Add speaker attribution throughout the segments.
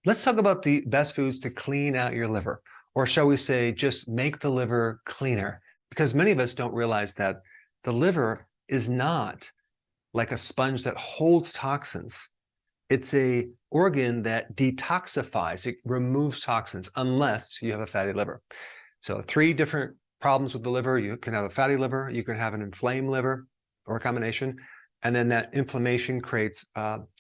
Speaker 1: Let's talk about the best foods to clean out your liver, or shall we say, just make the liver cleaner, because many of us don't realize that the liver is not like a sponge that holds toxins. It's an organ that detoxifies, it removes toxins, unless you have a fatty liver. So 3 different problems with the liver. You can have a fatty liver, you can have an inflamed liver, or a combination, and then that inflammation creates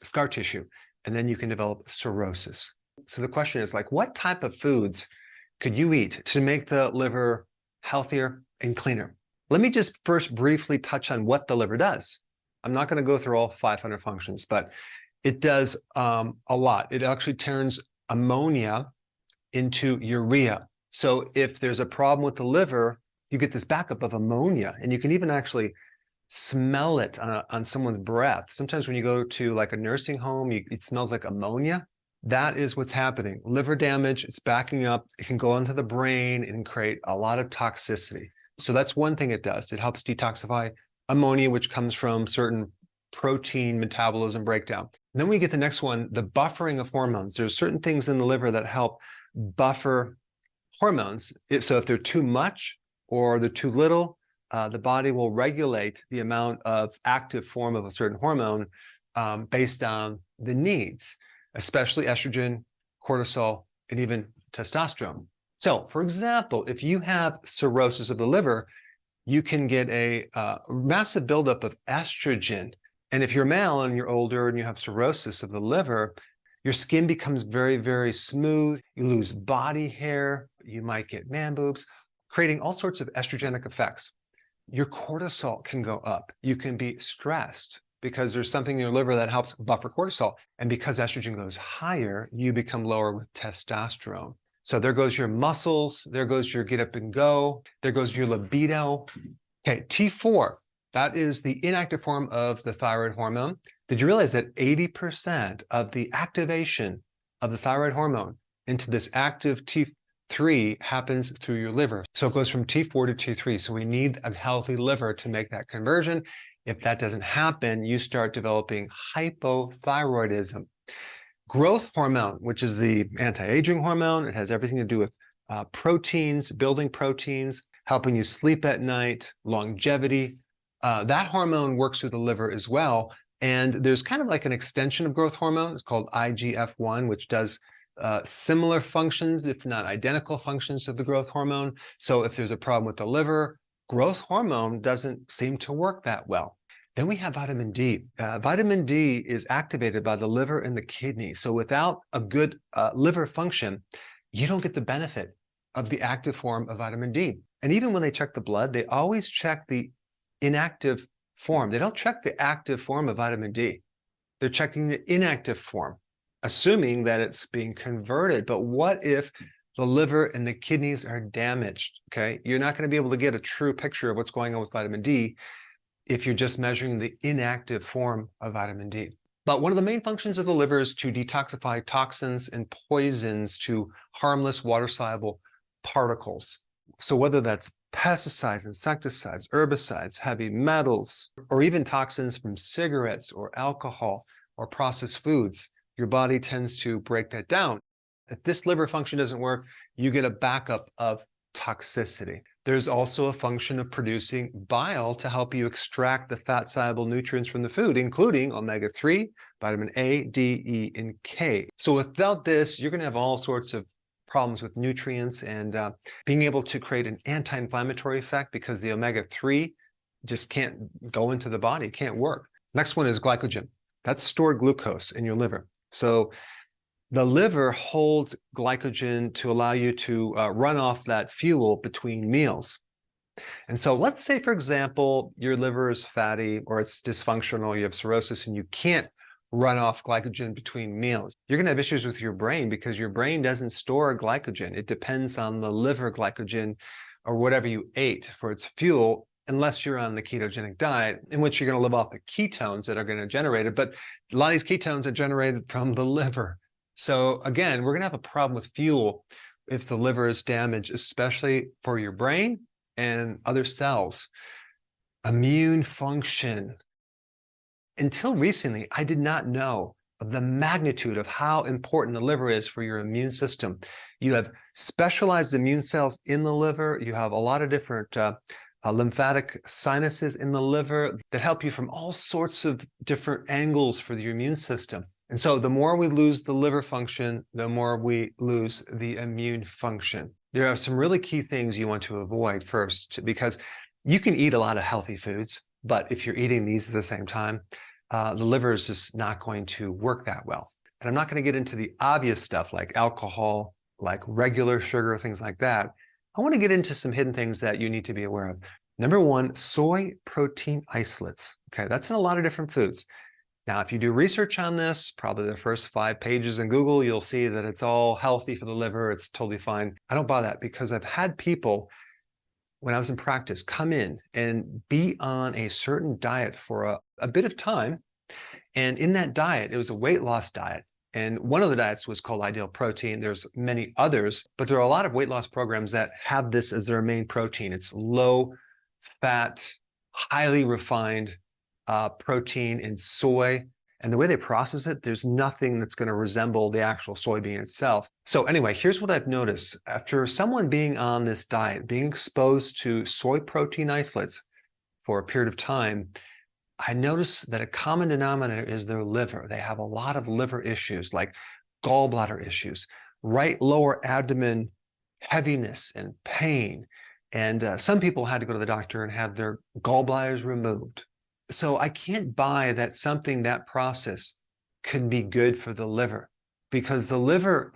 Speaker 1: scar tissue, and then you can develop cirrhosis. So the question is, like, what type of foods could you eat to make the liver healthier and cleaner? Let me just first briefly touch on what the liver does. I'm not going to go through all 500 functions, but it does a lot. It actually turns ammonia into urea. So if there's a problem with the liver, you get this backup of ammonia, and you can even actually smell it on someone's breath. Sometimes when you go to like a nursing home, it smells like ammonia. That is what's happening. Liver damage, it's backing up. It can go into the brain and create a lot of toxicity. So that's one thing it does. It helps detoxify ammonia, which comes from certain protein metabolism breakdown. And then we get the next one, the buffering of hormones. There's certain things in the liver that help buffer hormones. So if they're too much or they're too little, the body will regulate the amount of active form of a certain hormone based on the needs, especially estrogen, cortisol, and even testosterone. So, for example, if you have cirrhosis of the liver, you can get a massive buildup of estrogen. And if you're male and you're older and you have cirrhosis of the liver, your skin becomes very, very smooth. You lose body hair. You might get man boobs, creating all sorts of estrogenic effects. Your cortisol can go up. You can be stressed because there's something in your liver that helps buffer cortisol. And because estrogen goes higher, you become lower with testosterone. So there goes your muscles, there goes your get up and go, there goes your libido. Okay, T4, that is the inactive form of the thyroid hormone. Did you realize that 80% of the activation of the thyroid hormone into this active T3 happens through your liver? So it goes from T4 to T3. So we need a healthy liver to make that conversion. If that doesn't happen, you start developing hypothyroidism. Growth hormone, which is the anti-aging hormone, it has everything to do with proteins, building proteins, helping you sleep at night, longevity. That hormone works through the liver as well. And there's kind of like an extension of growth hormone. It's called IGF-1, which does similar functions, if not identical functions to the growth hormone. So if there's a problem with the liver, growth hormone doesn't seem to work that well. Then we have vitamin D. Vitamin D is activated by the liver and the kidney. So without a good liver function, you don't get the benefit of the active form of vitamin D. And even when they check the blood, they always check the inactive form. They don't check the active form of vitamin D. They're checking the inactive form, assuming that it's being converted. But what if the liver and the kidneys are damaged? Okay, you're not going to be able to get a true picture of what's going on with vitamin D if you're just measuring the inactive form of vitamin D. But one of the main functions of the liver is to detoxify toxins and poisons to harmless water-soluble particles. So whether that's pesticides, insecticides, herbicides, heavy metals, or even toxins from cigarettes or alcohol or processed foods, your body tends to break that down. If this liver function doesn't work, you get a backup of toxicity. There's also a function of producing bile to help you extract the fat-soluble nutrients from the food, including omega-3, vitamin A, D, E, and K. So without this, you're going to have all sorts of problems with nutrients and being able to create an anti-inflammatory effect because the omega-3 just can't go into the body, can't work. Next one is glycogen. That's stored glucose in your liver. So the liver holds glycogen to allow you to run off that fuel between meals. And so let's say, for example, your liver is fatty or it's dysfunctional, you have cirrhosis, and you can't run off glycogen between meals. You're going to have issues with your brain because your brain doesn't store glycogen. It depends on the liver glycogen or whatever you ate for its fuel, unless you're on the ketogenic diet, in which you're going to live off the ketones that are going to generate it. But a lot of these ketones are generated from the liver. So again, we're going to have a problem with fuel if the liver is damaged, especially for your brain and other cells. Immune function. Until recently, I did not know of the magnitude of how important the liver is for your immune system. You have specialized immune cells in the liver. You have a lot of different lymphatic sinuses in the liver that help you from all sorts of different angles for your immune system. And so the more we lose the liver function, the more we lose the immune function. There are some really key things you want to avoid first, because you can eat a lot of healthy foods, but if you're eating these at the same time, the liver is just not going to work that well. And I'm not going to get into the obvious stuff like alcohol, like regular sugar, things like that. I want to get into some hidden things that you need to be aware of. Number one, soy protein isolates. Okay, that's in a lot of different foods. Now, if you do research on this, probably the first 5 pages in Google, you'll see that it's all healthy for the liver. It's totally fine. I don't buy that because I've had people, when I was in practice, come in and be on a certain diet for a bit of time. And in that diet, it was a weight loss diet. And one of the diets was called Ideal Protein. There's many others, but there are a lot of weight loss programs that have this as their main protein. It's low fat, highly refined protein in soy. And the way they process it, there's nothing that's going to resemble the actual soybean itself. So anyway, here's what I've noticed. After someone being on this diet, being exposed to soy protein isolates for a period of time, I noticed that a common denominator is their liver. They have a lot of liver issues like gallbladder issues, right lower abdomen heaviness and pain. And some people had to go to the doctor and have their gallbladders removed. So I can't buy that something that process can be good for the liver, because the liver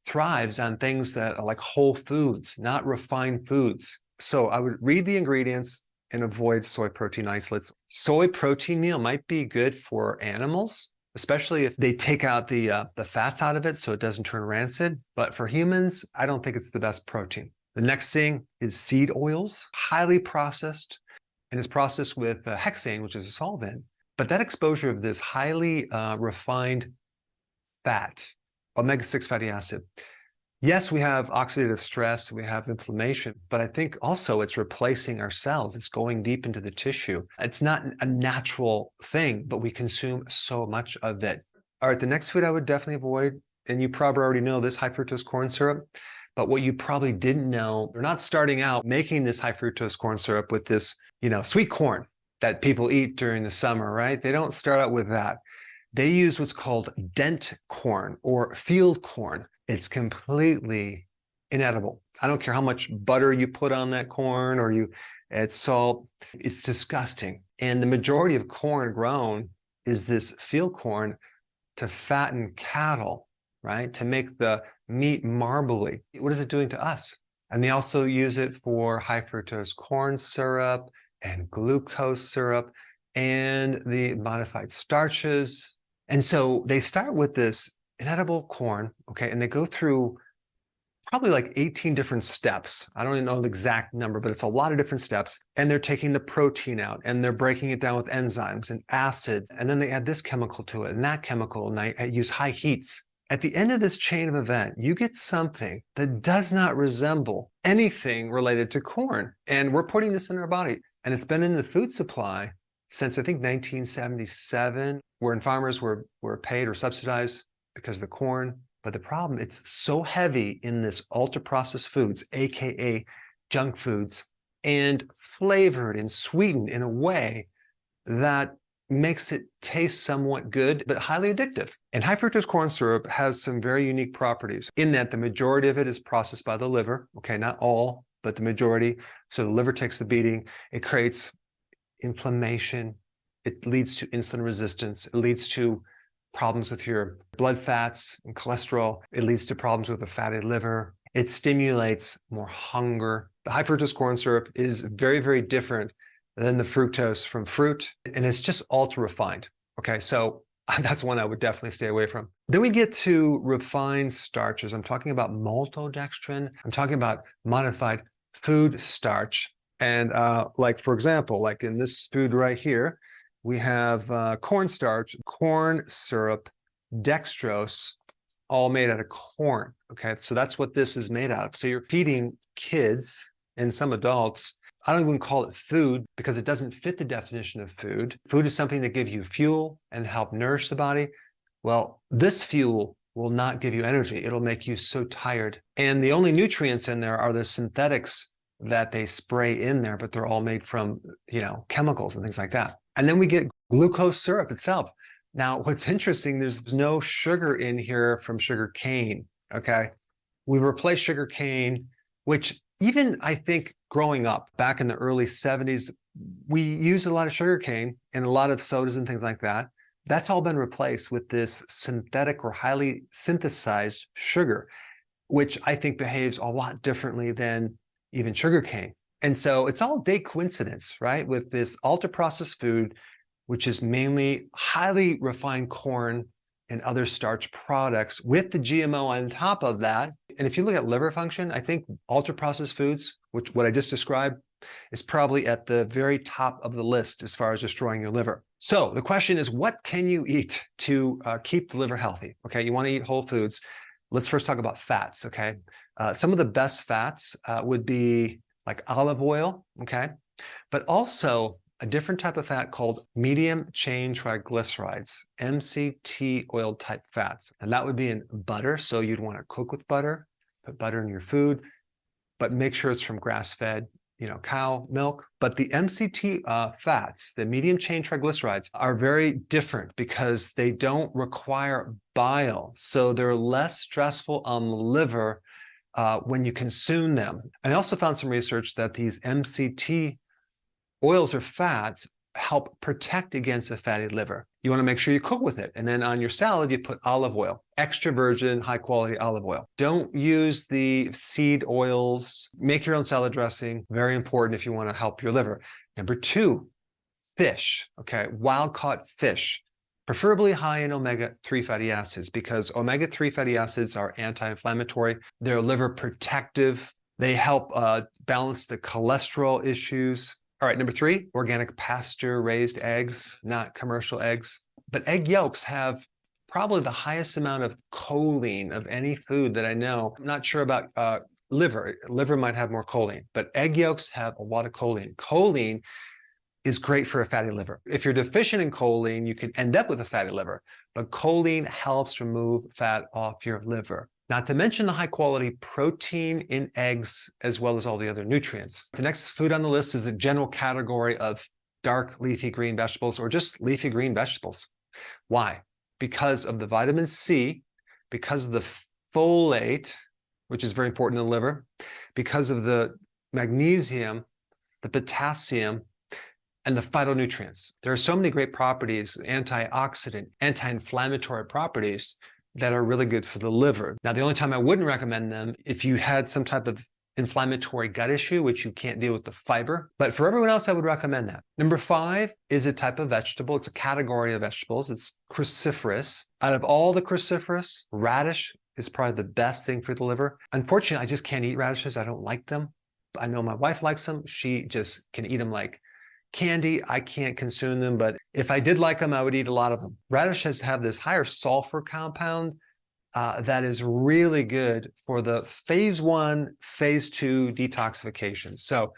Speaker 1: thrives on things that are like whole foods, not refined foods. So I would read the ingredients and avoid soy protein isolates. Soy protein meal might be good for animals, especially if they take out the fats out of it so it doesn't turn rancid. But for humans, I don't think it's the best protein. The next thing is seed oils, highly processed, and it's processed with hexane, which is a solvent. But that exposure of this highly refined fat, omega-6 fatty acid, yes, we have oxidative stress, we have inflammation, but I think also it's replacing our cells. It's going deep into the tissue. It's not a natural thing, but we consume so much of it. All right, the next food I would definitely avoid, and you probably already know this, high fructose corn syrup. But what you probably didn't know, they're not starting out making this high fructose corn syrup with this, sweet corn that people eat during the summer, right? They don't start out with that. They use what's called dent corn or field corn. It's completely inedible. I don't care how much butter you put on that corn or you add salt. It's disgusting. And the majority of corn grown is this field corn to fatten cattle, right? To make the meat marbly. What is it doing to us? And they also use it for high fructose corn syrup and glucose syrup and the modified starches. And so they start with this inedible corn, okay, and they go through probably like 18 different steps. I don't even know the exact number, but it's a lot of different steps. And they're taking the protein out and they're breaking it down with enzymes and acids. And then they add this chemical to it and that chemical, and they use high heats. At the end of this chain of event, you get something that does not resemble anything related to corn. And we're putting this in our body. And it's been in the food supply since I think 1977, where farmers were paid or subsidized because of the corn. But the problem, it's so heavy in this ultra-processed foods, AKA junk foods, and flavored and sweetened in a way that makes it taste somewhat good, but highly addictive. And high fructose corn syrup has some very unique properties in that the majority of it is processed by the liver. Okay, not all, but the majority. So the liver takes the beating. It creates inflammation. It leads to insulin resistance. It leads to problems with your blood fats and cholesterol. It leads to problems with a fatty liver. It stimulates more hunger. The high fructose corn syrup is very, very different than the fructose from fruit, and it's just ultra refined. Okay, so that's one I would definitely stay away from. Then we get to refined starches. I'm talking about maltodextrin. I'm talking about modified food starch. And like, for example, like in this food right here, we have cornstarch, corn syrup, dextrose, all made out of corn. Okay, so that's what this is made out of. So you're feeding kids and some adults. I don't even call it food because it doesn't fit the definition of food. Food is something that gives you fuel and help nourish the body. Well, this fuel will not give you energy. It'll make you so tired. And the only nutrients in there are the synthetics that they spray in there, but they're all made from, chemicals and things like that. And then we get glucose syrup itself. Now, what's interesting, there's no sugar in here from sugar cane, okay? We replaced sugar cane, which even I think growing up back in the early 70s, we used a lot of sugar cane and a lot of sodas and things like that. That's all been replaced with this synthetic or highly synthesized sugar, which I think behaves a lot differently than even sugar cane. And so it's all day coincidence, right? With this ultra-processed food, which is mainly highly refined corn and other starch products with the GMO on top of that. And if you look at liver function, I think ultra-processed foods, which what I just described, is probably at the very top of the list as far as destroying your liver. So the question is, what can you eat to keep the liver healthy? Okay, you want to eat whole foods. Let's first talk about fats, okay? Some of the best fats would be like olive oil, okay? But also a different type of fat called medium chain triglycerides, MCT oil type fats. And that would be in butter. So you'd want to cook with butter, put butter in your food, but make sure it's from grass-fed, cow milk. But the MCT fats, the medium chain triglycerides, are very different because they don't require bile. So they're less stressful on the liver when you consume them. And I also found some research that these MCT oils or fats help protect against a fatty liver. You want to make sure you cook with it. And then on your salad, you put olive oil, extra virgin, high quality olive oil. Don't use the seed oils. Make your own salad dressing. Very important if you want to help your liver. Number 2, fish, okay? Wild caught fish, preferably high in omega-3 fatty acids, because omega-3 fatty acids are anti-inflammatory. They're liver protective. They help balance the cholesterol issues. All right, number 3, organic pasture-raised eggs, not commercial eggs. But egg yolks have probably the highest amount of choline of any food that I know. I'm not sure about liver. Liver might have more choline, but egg yolks have a lot of choline. Choline is great for a fatty liver. If you're deficient in choline, you can end up with a fatty liver, but choline helps remove fat off your liver. Not to mention the high quality protein in eggs, as well as all the other nutrients. The next food on the list is a general category of dark leafy green vegetables or just leafy green vegetables. Why? Because of the vitamin C, because of the folate, which is very important in the liver, because of the magnesium, the potassium, and the phytonutrients. There are so many great properties, antioxidant, anti-inflammatory properties that are really good for the liver. Now, the only time I wouldn't recommend them if you had some type of inflammatory gut issue, which you can't deal with the fiber. But for everyone else, I would recommend that. Number 5 is a type of vegetable. It's a category of vegetables. It's cruciferous. Out of all the cruciferous, radish is probably the best thing for the liver. Unfortunately, I just can't eat radishes. I don't like them. I know my wife likes them. She just can eat them like candy. I can't consume them, but if I did like them, I would eat a lot of them. Radishes have this higher sulfur compound that is really good for the phase 1, phase 2 detoxification. So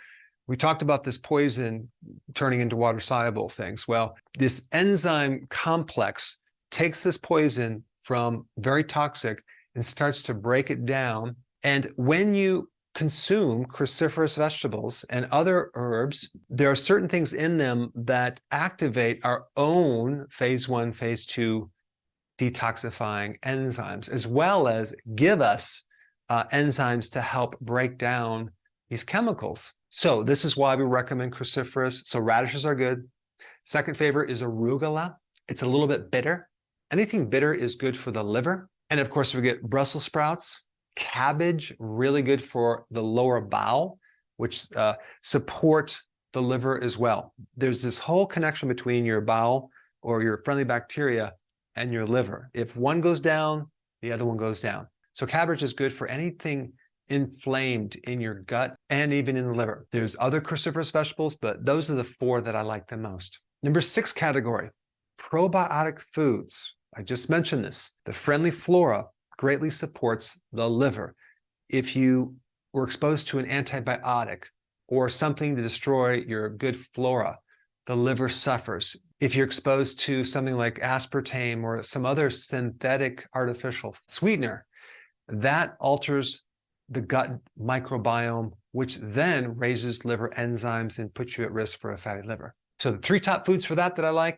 Speaker 1: we talked about this poison turning into water-soluble things. Well, this enzyme complex takes this poison from very toxic and starts to break it down. And when you consume cruciferous vegetables and other herbs, there are certain things in them that activate our own phase 1, phase 2 detoxifying enzymes, as well as give us enzymes to help break down these chemicals. So this is why we recommend cruciferous. So radishes are good. Second favorite is arugula. It's a little bit bitter. Anything bitter is good for the liver. And of course, we get Brussels sprouts. Cabbage, really good for the lower bowel, which support the liver as well. There's this whole connection between your bowel or your friendly bacteria and your liver. If one goes down, the other one goes down. So cabbage is good for anything inflamed in your gut and even in the liver. There's other cruciferous vegetables, but those are the 4 that I like the most. Number 6 category, probiotic foods. I just mentioned this. The friendly flora greatly supports the liver. If you were exposed to an antibiotic or something to destroy your good flora, the liver suffers. If you're exposed to something like aspartame or some other synthetic artificial sweetener, that alters the gut microbiome, which then raises liver enzymes and puts you at risk for a fatty liver. So the 3 top foods for that I like: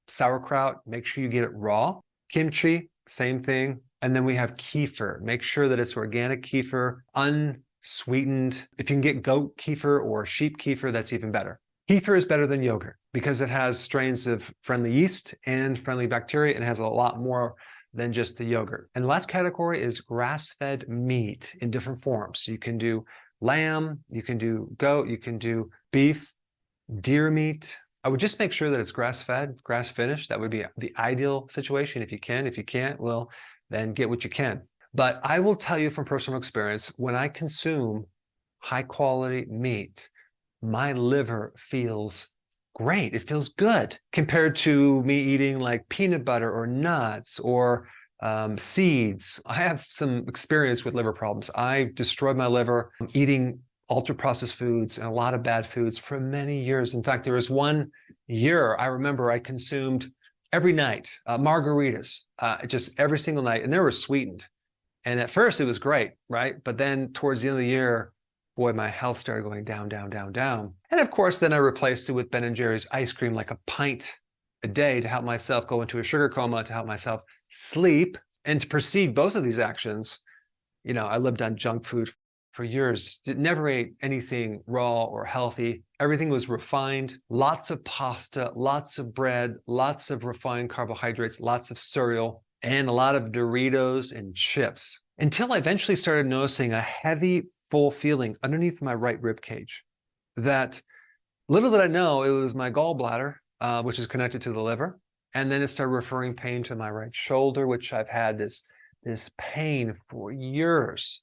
Speaker 1: sauerkraut, make sure you get it raw; kimchi, same thing; and then we have kefir. Make sure that it's organic kefir, unsweetened. If you can get goat kefir or sheep kefir, that's even better. Kefir is better than yogurt because it has strains of friendly yeast and friendly bacteria, and it has a lot more than just the yogurt. And the last category is grass-fed meat in different forms. So you can do lamb, you can do goat, you can do beef, deer meat. I would just make sure that it's grass-fed, grass-finished. That would be the ideal situation if you can. If you can't, well, then get what you can. But I will tell you from personal experience, when I consume high-quality meat, my liver feels great. It feels good compared to me eating like peanut butter or nuts or seeds. I have some experience with liver problems. I destroyed my liver eating ultra-processed foods and a lot of bad foods for many years. In fact, there was one year I remember I consumed every night margaritas, just every single night, and they were sweetened. And at first it was great, right? But then towards the end of the year, boy, my health started going down, down, down, down. And of course, then I replaced it with Ben & Jerry's ice cream, like a pint a day, to help myself go into a sugar coma, to help myself sleep. And to precede both of these actions, I lived on junk food for years. Never ate anything raw or healthy. Everything was refined, lots of pasta, lots of bread, lots of refined carbohydrates, lots of cereal, and a lot of Doritos and chips. Until I eventually started noticing a heavy, full feeling underneath my right rib cage. That, little did I know, it was my gallbladder, which is connected to the liver. And then it started referring pain to my right shoulder, which I've had this pain for years,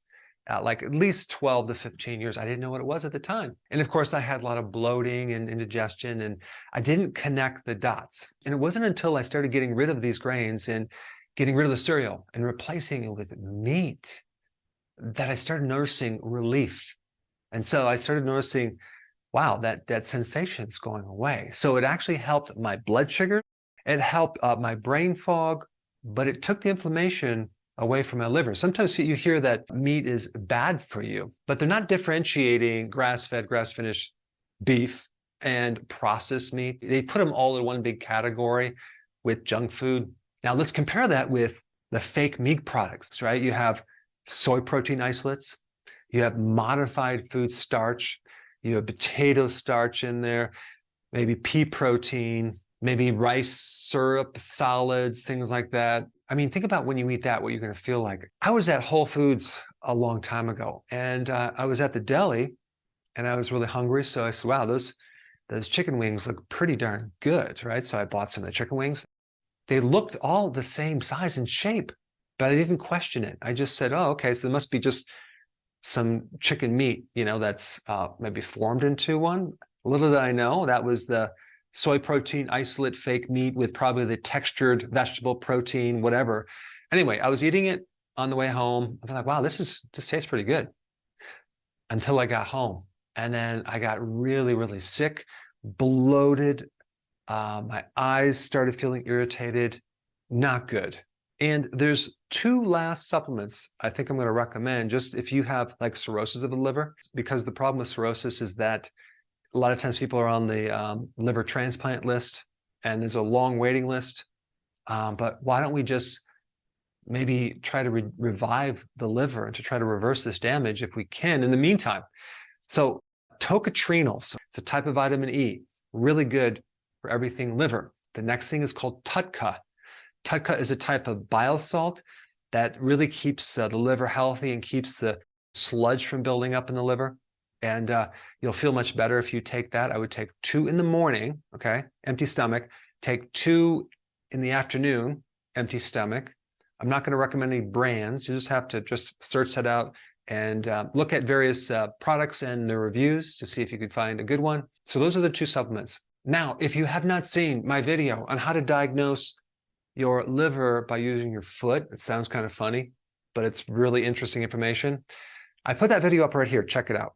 Speaker 1: like at least 12 to 15 years. I didn't know what it was at the time. And of course, I had a lot of bloating and indigestion, and I didn't connect the dots. And it wasn't until I started getting rid of these grains and getting rid of the cereal and replacing it with meat that I started noticing relief. And so I started noticing, wow, that sensation's going away. So it actually helped my blood sugar. It helped my brain fog, but it took the inflammation away from my liver. Sometimes you hear that meat is bad for you, but they're not differentiating grass-fed, grass-finished beef and processed meat. They put them all in one big category with junk food. Now let's compare that with the fake meat products, right? You have soy protein isolates, you have modified food starch, you have potato starch in there, maybe pea protein, maybe rice syrup, solids, things like that. I mean, think about when you eat that, what you're going to feel like. I was at Whole Foods a long time ago, and I was at the deli, and I was really hungry. So I said, wow, those chicken wings look pretty darn good, right? So I bought some of the chicken wings. They looked all the same size and shape, but I didn't question it. I just said, oh, okay, so there must be just some chicken meat, that's maybe formed into one. Little did I know, that was the soy protein isolate fake meat with probably the textured vegetable protein, whatever. Anyway, I was eating it on the way home. I was like, wow, this tastes pretty good. Until I got home. And then I got really, really sick, bloated. My eyes started feeling irritated, not good. And there's 2 last supplements I think I'm going to recommend, just if you have like cirrhosis of the liver, because the problem with cirrhosis is that a lot of times people are on the liver transplant list, and there's a long waiting list. But why don't we just maybe try to revive the liver and to try to reverse this damage if we can in the meantime? So tocotrienols, it's a type of vitamin E, really good for everything liver. The next thing is called TUDCA. TUDCA is a type of bile salt that really keeps the liver healthy and keeps the sludge from building up in the liver. And you'll feel much better if you take that. I would take 2 in the morning, okay, empty stomach. Take 2 in the afternoon, empty stomach. I'm not going to recommend any brands. You just have to just search that out and look at various products and their reviews to see if you could find a good one. So those are the 2 supplements. Now, if you have not seen my video on how to diagnose your liver by using your foot, it sounds kind of funny, but it's really interesting information. I put that video up right here. Check it out.